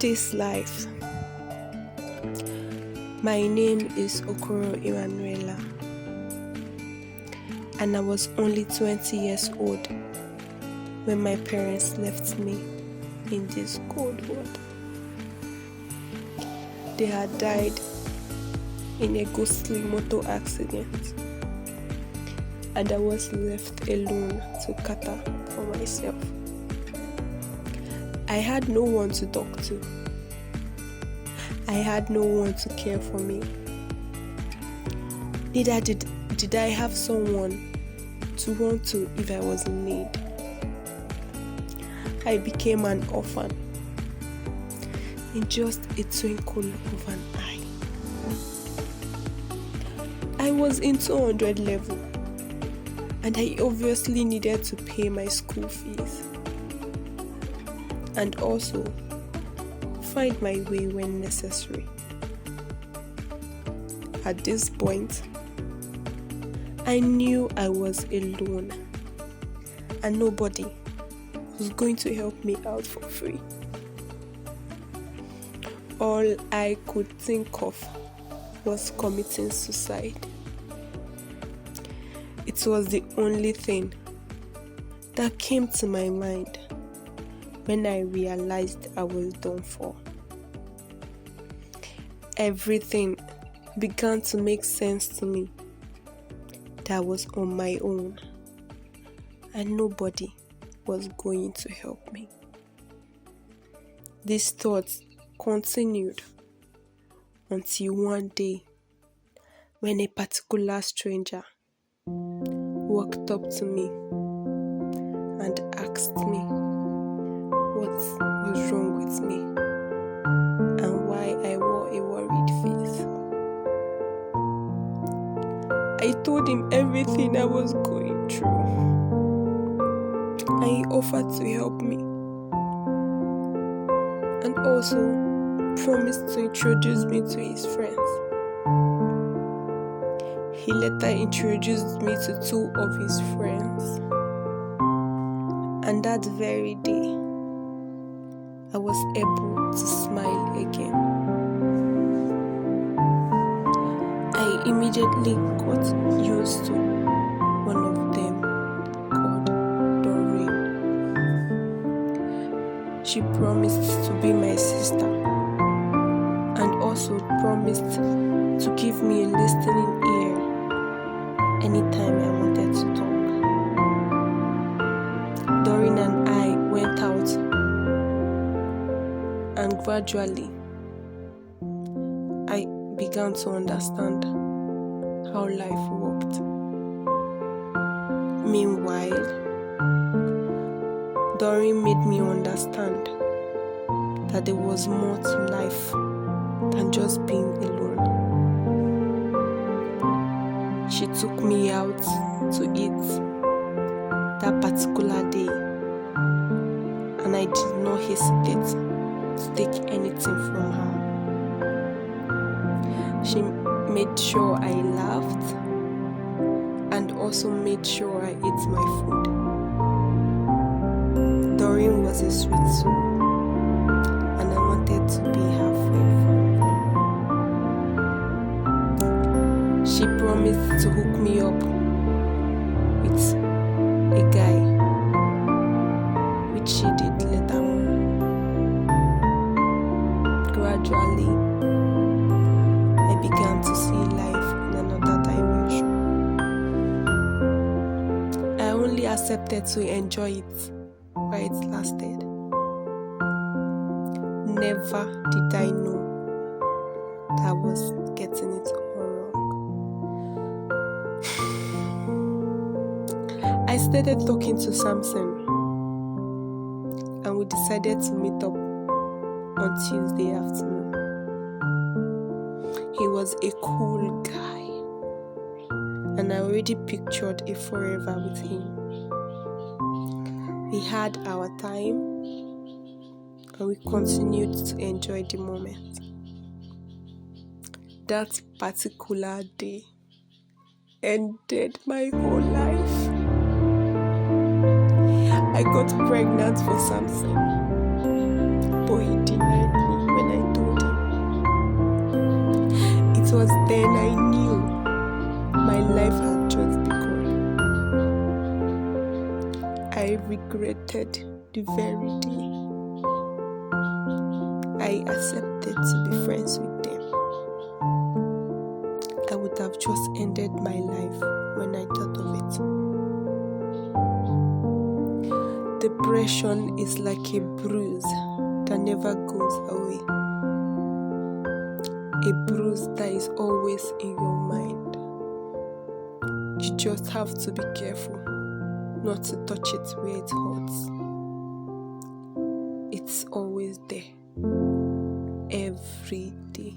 This life. My name is Okoro Emanuela, and I was only 20 years old when my parents left me in this cold world. They had died in a ghostly motor accident, and I was left alone to cater for myself. I had no one to talk to. I had no one to care for me. Neither did I have someone to run to if I was in need. I became an orphan in just a twinkle of an eye. I was in 200 level, and I obviously needed to pay my school fees and also find my way when necessary. At this point, I knew I was alone and nobody was going to help me out for free. All I could think of was committing suicide. It was the only thing that came to my mind when I realized I was done for. Everything began to make sense to me. That I was on my own and nobody was going to help me. These thoughts continued until one day when a particular stranger walked up to me and asked me what was wrong with me and why I wore a worried face. I told him everything I was going through, and he offered to help me and also promised to introduce me to his friends. He later introduced me to two of his friends, and that very day I was able to smile again. I immediately got used to one of them called Doreen. She promised to be my sister and also promised to give me a listening ear anytime I wanted to talk. Doreen and I went out, and gradually I began to understand how life worked. Meanwhile, Doreen made me understand that there was more to life than just being alone. She took me out to eat that particular day, and I did not hesitate to take anything from her. She made sure I laughed and also made sure I ate my food. Doreen was a sweet soul, and I wanted to be her friend. She promised to hook me up with a guy, which she did later on. Gradually, I began to see life in another dimension. I only accepted to enjoy it while it lasted. Never did I know that I was getting it all wrong. I started talking to Samson, and we decided to meet up on Tuesday afternoon. He was a cool guy, and I already pictured a forever with him. We had our time, and we continued to enjoy the moment. That particular day ended my whole life. I got pregnant for Samson, but he denied me. It was then I knew my life had just begun. I regretted the very day I accepted to be friends with them. I would have just ended my life when I thought of it. Depression is like a bruise that never goes away. A bruise that is always in your mind. You just have to be careful not to touch it where it hurts. It's always there, every day.